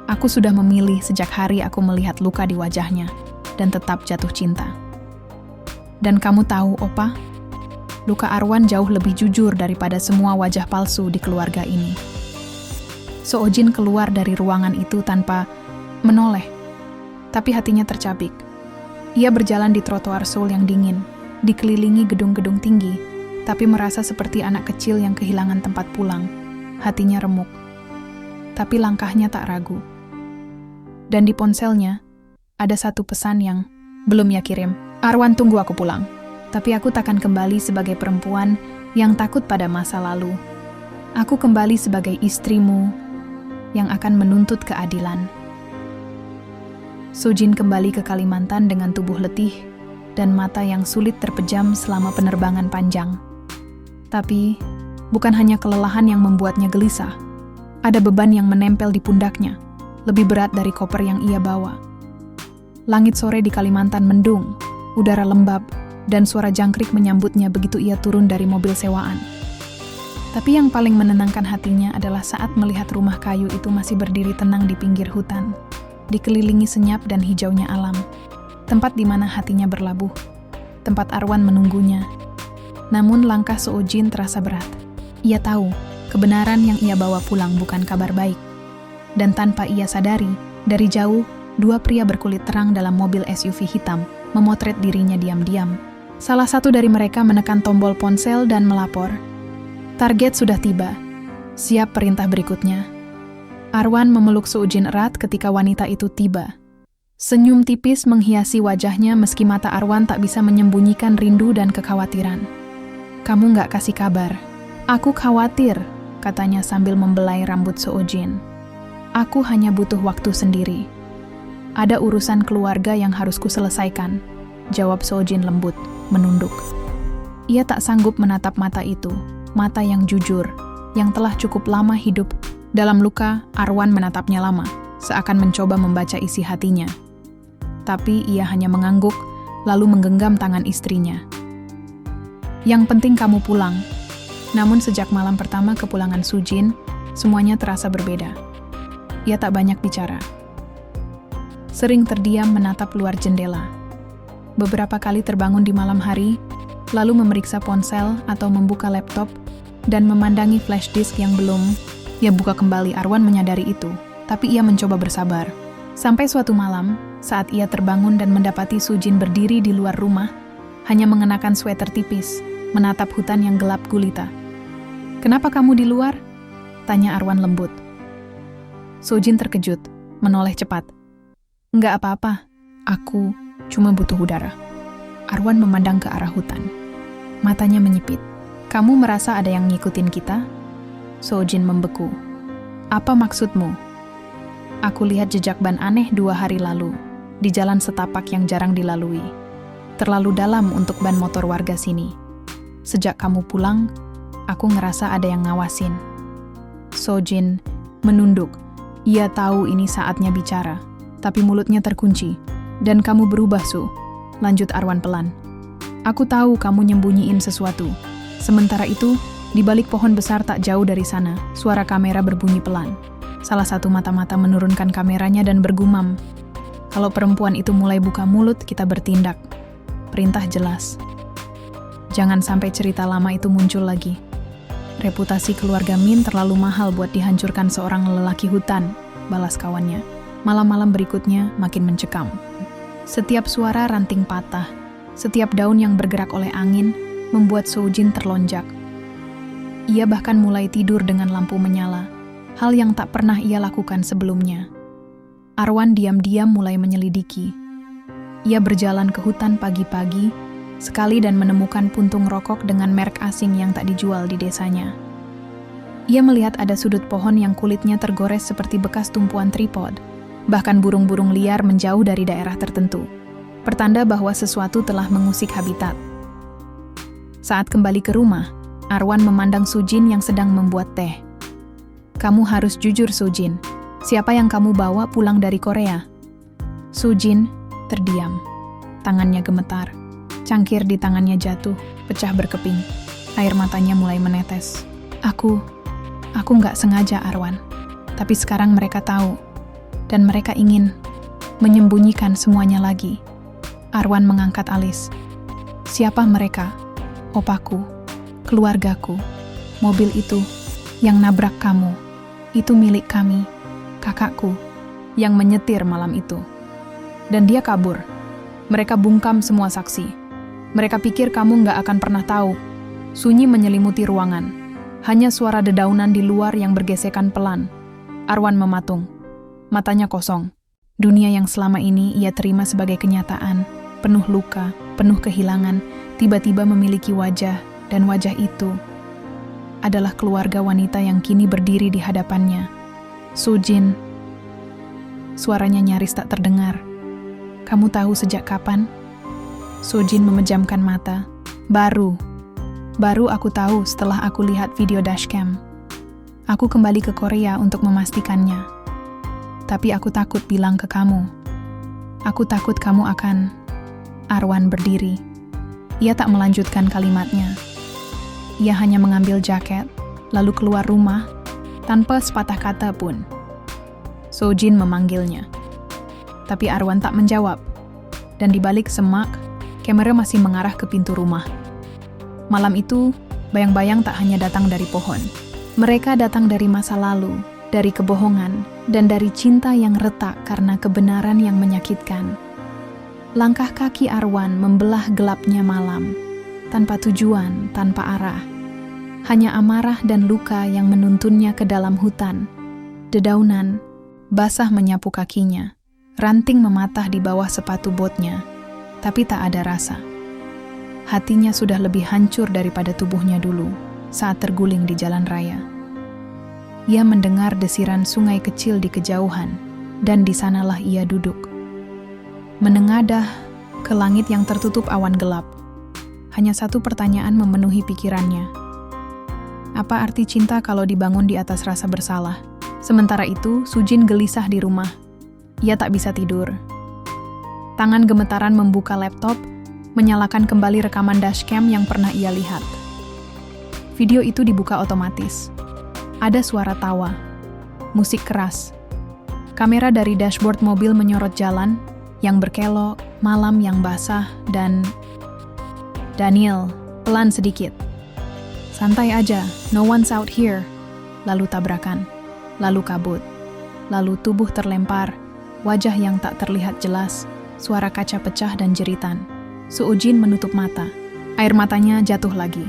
Aku sudah memilih sejak hari aku melihat luka di wajahnya. Dan tetap jatuh cinta. Dan kamu tahu, Opa? Luka Arwan jauh lebih jujur daripada semua wajah palsu di keluarga ini. Soojin keluar dari ruangan itu tanpa menoleh. Tapi hatinya tercabik. Ia berjalan di trotoar Seoul yang dingin, dikelilingi gedung-gedung tinggi, tapi merasa seperti anak kecil yang kehilangan tempat pulang. Hatinya remuk. Tapi langkahnya tak ragu. Dan di ponselnya, ada satu pesan yang belum ia kirim. Arwan, tunggu aku pulang. Tapi aku takkan kembali sebagai perempuan yang takut pada masa lalu. Aku kembali sebagai istrimu yang akan menuntut keadilan. Soojin kembali ke Kalimantan dengan tubuh letih dan mata yang sulit terpejam selama penerbangan panjang. Tapi, bukan hanya kelelahan yang membuatnya gelisah. Ada beban yang menempel di pundaknya, lebih berat dari koper yang ia bawa. Langit sore di Kalimantan mendung, udara lembab, dan suara jangkrik menyambutnya begitu ia turun dari mobil sewaan. Tapi yang paling menenangkan hatinya adalah saat melihat rumah kayu itu masih berdiri tenang di pinggir hutan, dikelilingi senyap dan hijaunya alam. Tempat di mana hatinya berlabuh. Tempat Arwan menunggunya. Namun langkah Soojin terasa berat. Ia tahu, kebenaran yang ia bawa pulang bukan kabar baik. Dan tanpa ia sadari, dari jauh, dua pria berkulit terang dalam mobil SUV hitam memotret dirinya diam-diam. Salah satu dari mereka menekan tombol ponsel dan melapor. Target sudah tiba. Siap perintah berikutnya. Arwan memeluk Soojin erat ketika wanita itu tiba. Senyum tipis menghiasi wajahnya meski mata Arwan tak bisa menyembunyikan rindu dan kekhawatiran. Kamu gak kasih kabar. Aku khawatir, katanya sambil membelai rambut Soojin. Aku hanya butuh waktu sendiri. Ada urusan keluarga yang harus kuselesaikan, jawab Soojin lembut, menunduk. Ia tak sanggup menatap mata itu, mata yang jujur, yang telah cukup lama hidup. Dalam luka, Arwan menatapnya lama, seakan mencoba membaca isi hatinya. Tapi ia hanya mengangguk, lalu menggenggam tangan istrinya. Yang penting kamu pulang. Namun sejak malam pertama kepulangan Soojin, semuanya terasa berbeda. Ia tak banyak bicara. Sering terdiam menatap luar jendela. Beberapa kali terbangun di malam hari, lalu memeriksa ponsel atau membuka laptop, dan memandangi flash disk yang belum. Ia buka kembali. Arwan menyadari itu, tapi ia mencoba bersabar. Sampai suatu malam, saat ia terbangun dan mendapati Soojin berdiri di luar rumah, hanya mengenakan sweater tipis, menatap hutan yang gelap gulita. Kenapa kamu di luar? Tanya Arwan lembut. Soojin terkejut, menoleh cepat. Enggak apa-apa, aku cuma butuh udara. Arwan memandang ke arah hutan. Matanya menyipit. Kamu merasa ada yang ngikutin kita? Soojin membeku. Apa maksudmu? Aku lihat jejak ban aneh 2 hari lalu, di jalan setapak yang jarang dilalui. Terlalu dalam untuk ban motor warga sini. Sejak kamu pulang, aku ngerasa ada yang ngawasin. Soojin menunduk. Ia tahu ini saatnya bicara, tapi mulutnya terkunci. Dan kamu berubah, Su. Lanjut Arwan pelan. Aku tahu kamu nyembunyiin sesuatu. Sementara itu, di balik pohon besar tak jauh dari sana, suara kamera berbunyi pelan. Salah satu mata-mata menurunkan kameranya dan bergumam. Kalau perempuan itu mulai buka mulut, kita bertindak. Perintah jelas. Jangan sampai cerita lama itu muncul lagi. Reputasi keluarga Min terlalu mahal buat dihancurkan seorang lelaki hutan, balas kawannya. Malam-malam berikutnya makin mencekam. Setiap suara ranting patah, setiap daun yang bergerak oleh angin, membuat Soojin terlonjak. Ia bahkan mulai tidur dengan lampu menyala, hal yang tak pernah ia lakukan sebelumnya. Arwan diam-diam mulai menyelidiki. Ia berjalan ke hutan pagi-pagi, sekali dan menemukan puntung rokok dengan merek asing yang tak dijual di desanya. Ia melihat ada sudut pohon yang kulitnya tergores seperti bekas tumpuan tripod. Bahkan burung-burung liar menjauh dari daerah tertentu. Pertanda bahwa sesuatu telah mengusik habitat. Saat kembali ke rumah, Arwan memandang Sujin yang sedang membuat teh. "Kamu harus jujur, Sujin. Siapa yang kamu bawa pulang dari Korea?" Sujin terdiam. Tangannya gemetar. Cangkir di tangannya jatuh, pecah berkeping. Air matanya mulai menetes. Aku nggak sengaja, Arwan. Tapi sekarang mereka tahu. Dan mereka ingin menyembunyikan semuanya lagi. Arwan mengangkat alis. "Siapa mereka?" "Opaku, keluargaku, mobil itu yang nabrak kamu. Itu milik kami, kakakku, yang menyetir malam itu. Dan dia kabur. Mereka bungkam semua saksi. Mereka pikir kamu nggak akan pernah tahu." Sunyi menyelimuti ruangan. Hanya suara dedaunan di luar yang bergesekan pelan. Arwan mematung. Matanya kosong. Dunia yang selama ini ia terima sebagai kenyataan, penuh luka, penuh kehilangan, tiba-tiba memiliki wajah, dan wajah itu adalah keluarga wanita yang kini berdiri di hadapannya. "Sujin." Suaranya nyaris tak terdengar. "Kamu tahu sejak kapan?" Sujin memejamkan mata. Baru aku tahu setelah aku lihat video dashcam. Aku kembali ke Korea untuk memastikannya. Tapi aku takut bilang ke kamu. Aku takut kamu akan... Arwan berdiri. Ia tak melanjutkan kalimatnya. Ia hanya mengambil jaket, lalu keluar rumah, tanpa sepatah kata pun. Sojin memanggilnya. Tapi Arwan tak menjawab. Dan di balik semak, kamera masih mengarah ke pintu rumah. Malam itu, bayang-bayang tak hanya datang dari pohon. Mereka datang dari masa lalu, dari kebohongan, dan dari cinta yang retak karena kebenaran yang menyakitkan. Langkah kaki Arwan membelah gelapnya malam, tanpa tujuan, tanpa arah. Hanya amarah dan luka yang menuntunnya ke dalam hutan. Dedaunan basah menyapu kakinya, ranting mematah di bawah sepatu botnya, tapi tak ada rasa. Hatinya sudah lebih hancur daripada tubuhnya dulu, saat terguling di jalan raya. Ia mendengar desiran sungai kecil di kejauhan, dan di sanalah ia duduk. Menengadah ke langit yang tertutup awan gelap. Hanya satu pertanyaan memenuhi pikirannya. Apa arti cinta kalau dibangun di atas rasa bersalah? Sementara itu, Sujin gelisah di rumah. Ia tak bisa tidur. Tangan gemetaran membuka laptop, menyalakan kembali rekaman dashcam yang pernah ia lihat. Video itu dibuka otomatis. Ada suara tawa, musik keras. Kamera dari dashboard mobil menyorot jalan yang berkelok, malam yang basah, dan... "Daniel, pelan sedikit. Santai aja, no one's out here." Lalu tabrakan, lalu kabut, lalu tubuh terlempar, wajah yang tak terlihat jelas, suara kaca pecah dan jeritan. Sujin menutup mata, air matanya jatuh lagi.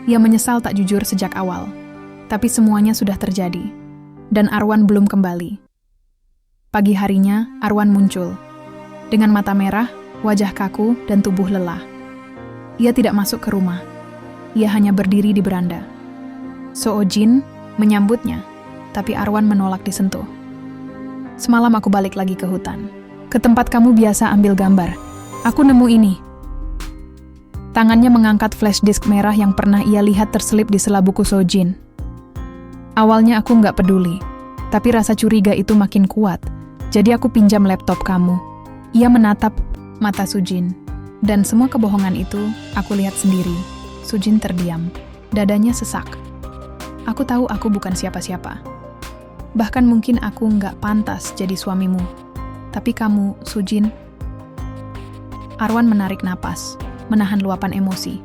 Ia menyesal tak jujur sejak awal. Tapi semuanya sudah terjadi, dan Arwan belum kembali. Pagi harinya, Arwan muncul. Dengan mata merah, wajah kaku, dan tubuh lelah. Ia tidak masuk ke rumah. Ia hanya berdiri di beranda. Sojin menyambutnya, tapi Arwan menolak disentuh. "Semalam aku balik lagi ke hutan. Ke tempat kamu biasa ambil gambar. Aku nemu ini." Tangannya mengangkat flash disk merah yang pernah ia lihat terselip di sela buku Sojin. "Awalnya aku nggak peduli, tapi rasa curiga itu makin kuat, jadi aku pinjam laptop kamu." Ia menatap mata Sujin, dan semua kebohongan itu aku lihat sendiri. Sujin terdiam, dadanya sesak. "Aku tahu aku bukan siapa-siapa. Bahkan mungkin aku nggak pantas jadi suamimu. Tapi kamu, Sujin..." Arwan menarik napas, menahan luapan emosi.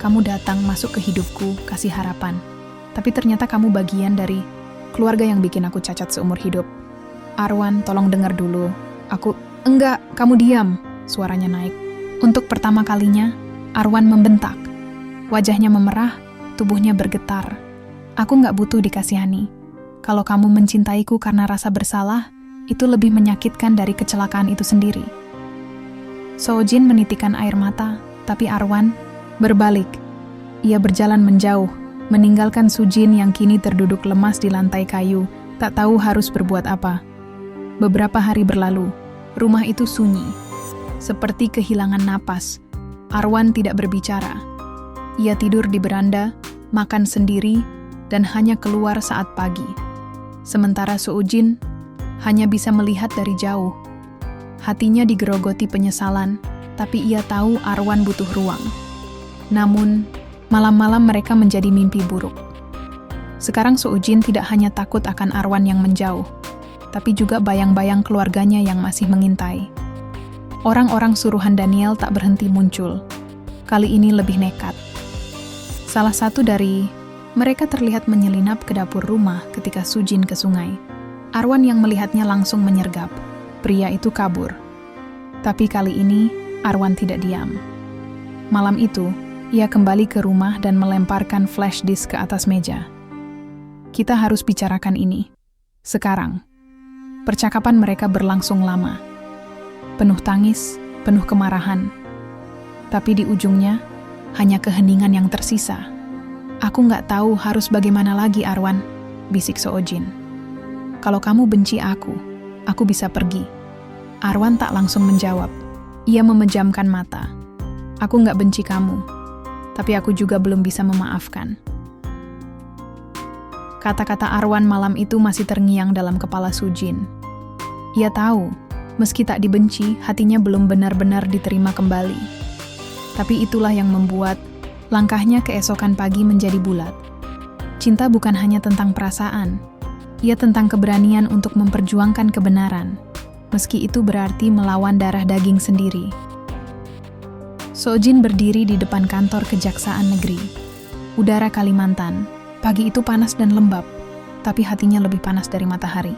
"Kamu datang masuk ke hidupku, kasih harapan. Tapi ternyata kamu bagian dari keluarga yang bikin aku cacat seumur hidup." "Arwan, tolong dengar dulu. Enggak, kamu diam." Suaranya naik. Untuk pertama kalinya, Arwan membentak. Wajahnya memerah, tubuhnya bergetar. Aku nggak butuh dikasihani. Kalau kamu mencintaiku karena rasa bersalah, itu lebih menyakitkan dari kecelakaan itu sendiri. Soojin menitikkan air mata, tapi Arwan berbalik. Ia berjalan menjauh, meninggalkan Sujin yang kini terduduk lemas di lantai kayu, tak tahu harus berbuat apa. Beberapa hari berlalu, rumah itu sunyi, seperti kehilangan napas. Arwan tidak berbicara. Ia tidur di beranda, makan sendiri, dan hanya keluar saat pagi. Sementara Soojin hanya bisa melihat dari jauh. Hatinya digerogoti penyesalan, tapi ia tahu Arwan butuh ruang. Namun, malam-malam mereka menjadi mimpi buruk. Sekarang Soojin tidak hanya takut akan Arwan yang menjauh, tapi juga bayang-bayang keluarganya yang masih mengintai. Orang-orang suruhan Daniel tak berhenti muncul. Kali ini lebih nekat. Salah satu dari mereka terlihat menyelinap ke dapur rumah ketika Sujin ke sungai. Arwan yang melihatnya langsung menyergap. Pria itu kabur. Tapi kali ini, Arwan tidak diam. Malam itu, ia kembali ke rumah dan melemparkan flash disk ke atas meja. Kita harus bicarakan ini. Sekarang. Percakapan mereka berlangsung lama. Penuh tangis, penuh kemarahan. Tapi di ujungnya, hanya keheningan yang tersisa. Aku nggak tahu harus bagaimana lagi, Arwan, bisik Soojin. Kalau kamu benci aku bisa pergi. Arwan tak langsung menjawab. Ia memejamkan mata. Aku nggak benci kamu, tapi aku juga belum bisa memaafkan. Kata-kata Arwan malam itu masih terngiang dalam kepala Sujin. Ia tahu, meski tak dibenci, hatinya belum benar-benar diterima kembali. Tapi itulah yang membuat langkahnya keesokan pagi menjadi bulat. Cinta bukan hanya tentang perasaan, ia tentang keberanian untuk memperjuangkan kebenaran, meski itu berarti melawan darah daging sendiri. Soojin berdiri di depan kantor Kejaksaan Negeri. Udara Kalimantan, pagi itu panas dan lembab, tapi hatinya lebih panas dari matahari.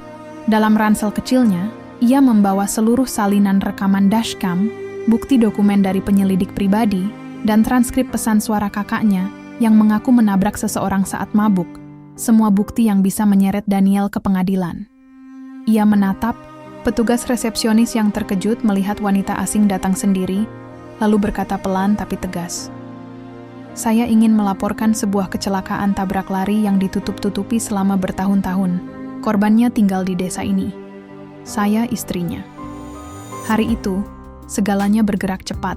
Dalam ransel kecilnya, ia membawa seluruh salinan rekaman dashcam, bukti dokumen dari penyelidik pribadi, dan transkrip pesan suara kakaknya yang mengaku menabrak seseorang saat mabuk, semua bukti yang bisa menyeret Daniel ke pengadilan. Ia menatap petugas resepsionis yang terkejut melihat wanita asing datang sendiri, lalu berkata pelan tapi tegas. Saya ingin melaporkan sebuah kecelakaan tabrak lari yang ditutup-tutupi selama bertahun-tahun. Korbannya tinggal di desa ini. Saya istrinya. Hari itu, segalanya bergerak cepat.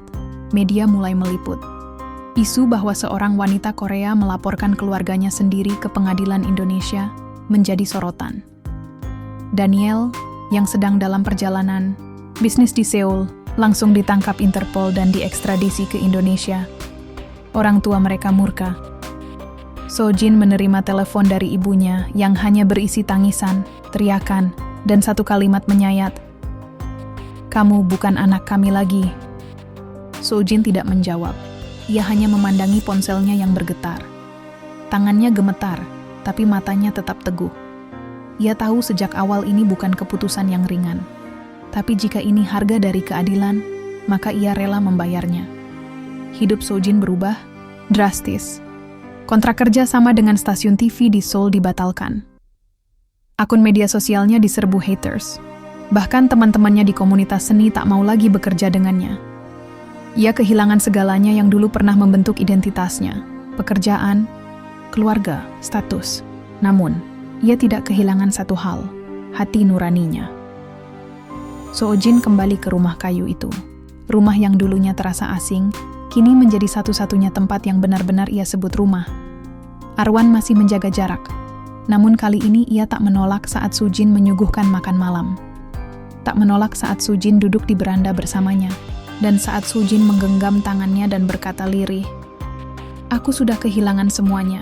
Media mulai meliput. Isu bahwa seorang wanita Korea melaporkan keluarganya sendiri ke pengadilan Indonesia menjadi sorotan. Daniel, yang sedang dalam perjalanan bisnis di Seoul, langsung ditangkap Interpol dan diekstradisi ke Indonesia. Orang tua mereka murka. Soojin menerima telepon dari ibunya yang hanya berisi tangisan, teriakan, dan satu kalimat menyayat. Kamu bukan anak kami lagi. Soojin tidak menjawab. Ia hanya memandangi ponselnya yang bergetar. Tangannya gemetar, tapi matanya tetap teguh. Ia tahu sejak awal ini bukan keputusan yang ringan. Tapi jika ini harga dari keadilan, maka ia rela membayarnya. Hidup Soojin berubah drastis. Kontrak kerja sama dengan stasiun TV di Seoul dibatalkan. Akun media sosialnya diserbu haters. Bahkan teman-temannya di komunitas seni tak mau lagi bekerja dengannya. Ia kehilangan segalanya yang dulu pernah membentuk identitasnya, pekerjaan, keluarga, status. Namun, ia tidak kehilangan satu hal, hati nuraninya. Soojin kembali ke rumah kayu itu. Rumah yang dulunya terasa asing, kini menjadi satu-satunya tempat yang benar-benar ia sebut rumah. Arwan masih menjaga jarak. Namun kali ini ia tak menolak saat Sujin menyuguhkan makan malam. Tak menolak saat Sujin duduk di beranda bersamanya. Dan saat Sujin menggenggam tangannya dan berkata lirih, "Aku sudah kehilangan semuanya,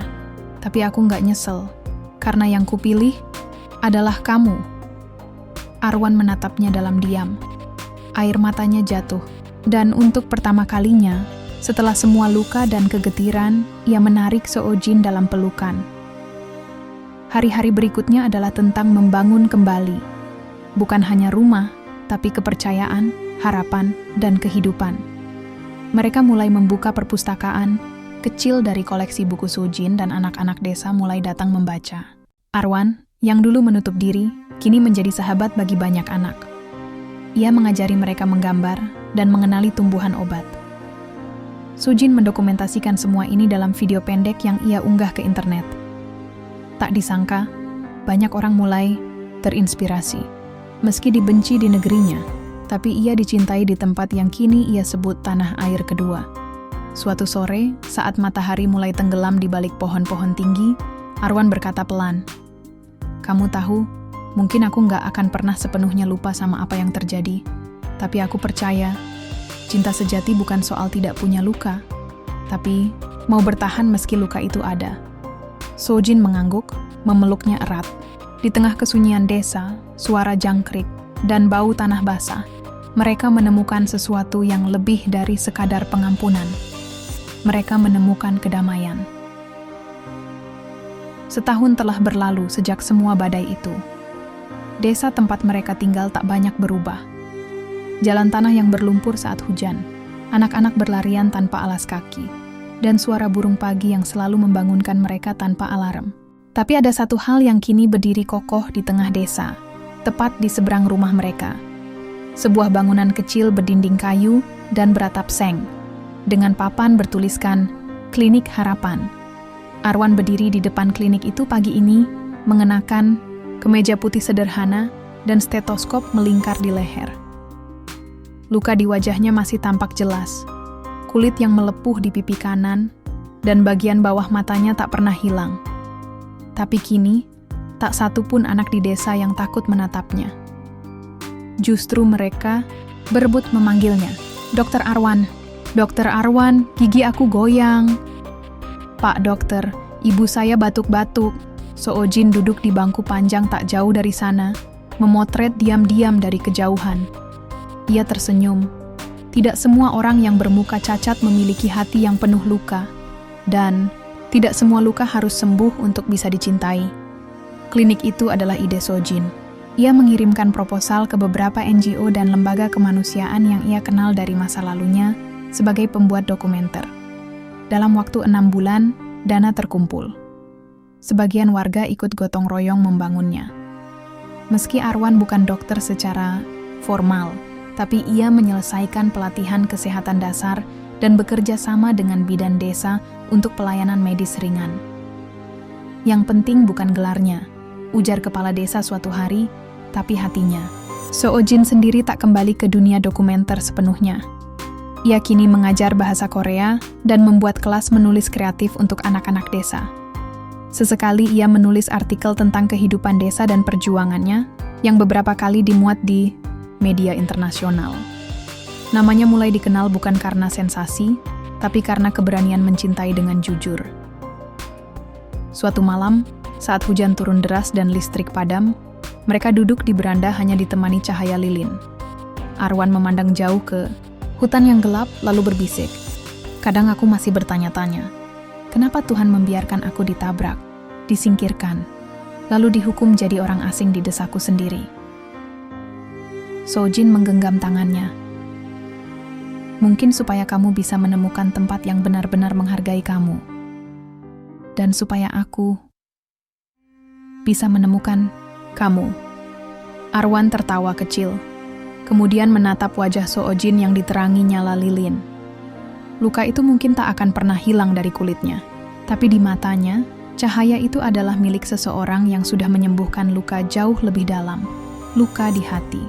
tapi aku nggak nyesel, karena yang kupilih adalah kamu." Arwan menatapnya dalam diam. Air matanya jatuh, dan untuk pertama kalinya, setelah semua luka dan kegetiran, ia menarik Soojin dalam pelukan. Hari-hari berikutnya adalah tentang membangun kembali. Bukan hanya rumah, tapi kepercayaan, harapan, dan kehidupan. Mereka mulai membuka perpustakaan, kecil dari koleksi buku Sojin dan anak-anak desa mulai datang membaca. Arwan, yang dulu menutup diri, kini menjadi sahabat bagi banyak anak. Ia mengajari mereka menggambar dan mengenali tumbuhan obat. Sojin mendokumentasikan semua ini dalam video pendek yang ia unggah ke internet. Tak disangka, banyak orang mulai terinspirasi. Meski dibenci di negerinya, tapi ia dicintai di tempat yang kini ia sebut tanah air kedua. Suatu sore, saat matahari mulai tenggelam di balik pohon-pohon tinggi, Arwan berkata pelan, "Kamu tahu, mungkin aku nggak akan pernah sepenuhnya lupa sama apa yang terjadi. Tapi aku percaya, cinta sejati bukan soal tidak punya luka, tapi mau bertahan meski luka itu ada." Sojin mengangguk, memeluknya erat. Di tengah kesunyian desa, suara jangkrik, dan bau tanah basah, mereka menemukan sesuatu yang lebih dari sekadar pengampunan. Mereka menemukan kedamaian. Setahun telah berlalu sejak semua badai itu. Desa tempat mereka tinggal tak banyak berubah. Jalan tanah yang berlumpur saat hujan, anak-anak berlarian tanpa alas kaki, dan suara burung pagi yang selalu membangunkan mereka tanpa alarm. Tapi ada satu hal yang kini berdiri kokoh di tengah desa, tepat di seberang rumah mereka. Sebuah bangunan kecil berdinding kayu dan beratap seng, dengan papan bertuliskan Klinik Harapan. Arwan berdiri di depan klinik itu pagi ini, mengenakan kemeja putih sederhana dan stetoskop melingkar di leher. Luka di wajahnya masih tampak jelas, kulit yang melepuh di pipi kanan, dan bagian bawah matanya tak pernah hilang. Tapi kini, tak satu pun anak di desa yang takut menatapnya. Justru mereka berebut memanggilnya, "Dokter Arwan, Dokter Arwan, gigi aku goyang." "Pak dokter, ibu saya batuk-batuk." Soojin duduk di bangku panjang tak jauh dari sana, memotret diam-diam dari kejauhan. Ia tersenyum. Tidak semua orang yang bermuka cacat memiliki hati yang penuh luka, dan tidak semua luka harus sembuh untuk bisa dicintai. Klinik itu adalah ide Sojin. Ia mengirimkan proposal ke beberapa NGO dan lembaga kemanusiaan yang ia kenal dari masa lalunya sebagai pembuat dokumenter. Dalam waktu 6 bulan, dana terkumpul. Sebagian warga ikut gotong royong membangunnya. Meski Arwan bukan dokter secara formal, tapi ia menyelesaikan pelatihan kesehatan dasar dan bekerja sama dengan bidan desa untuk pelayanan medis ringan. "Yang penting bukan gelarnya," ujar kepala desa suatu hari, tapi hatinya. Soojin sendiri tak kembali ke dunia dokumenter sepenuhnya. Ia kini mengajar bahasa Korea dan membuat kelas menulis kreatif untuk anak-anak desa. Sesekali ia menulis artikel tentang kehidupan desa dan perjuangannya, yang beberapa kali dimuat di media internasional. Namanya mulai dikenal bukan karena sensasi, tapi karena keberanian mencintai dengan jujur. Suatu malam, saat hujan turun deras dan listrik padam, mereka duduk di beranda hanya ditemani cahaya lilin. Arwan memandang jauh ke hutan yang gelap lalu berbisik, "Kadang aku masih bertanya-tanya, kenapa Tuhan membiarkan aku ditabrak, disingkirkan, lalu dihukum jadi orang asing di desaku sendiri?" Sojin menggenggam tangannya. "Mungkin supaya kamu bisa menemukan tempat yang benar-benar menghargai kamu. Dan supaya aku bisa menemukan kamu." Arwan tertawa kecil, kemudian menatap wajah Soojin yang diterangi nyala lilin. Luka itu mungkin tak akan pernah hilang dari kulitnya, tapi di matanya, cahaya itu adalah milik seseorang yang sudah menyembuhkan luka jauh lebih dalam, luka di hati.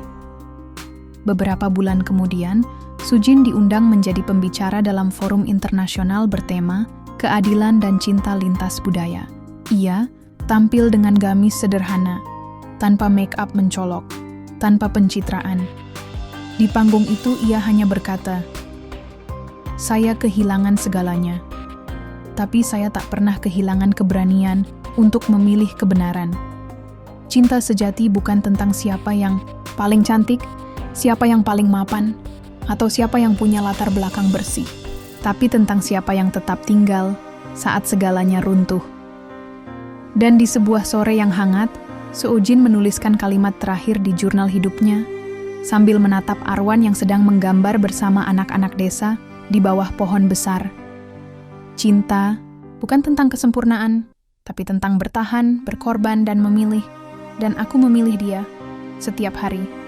Beberapa bulan kemudian, Sojin diundang menjadi pembicara dalam forum internasional bertema Keadilan dan Cinta Lintas Budaya. Ia tampil dengan gamis sederhana, tanpa make-up mencolok, tanpa pencitraan. Di panggung itu ia hanya berkata, "Saya kehilangan segalanya, tapi saya tak pernah kehilangan keberanian untuk memilih kebenaran. Cinta sejati bukan tentang siapa yang paling cantik, siapa yang paling mapan, atau siapa yang punya latar belakang bersih, tapi tentang siapa yang tetap tinggal saat segalanya runtuh." Dan di sebuah sore yang hangat, Soojin menuliskan kalimat terakhir di jurnal hidupnya, sambil menatap Arwan yang sedang menggambar bersama anak-anak desa di bawah pohon besar. Cinta bukan tentang kesempurnaan, tapi tentang bertahan, berkorban, dan memilih. Dan aku memilih dia setiap hari.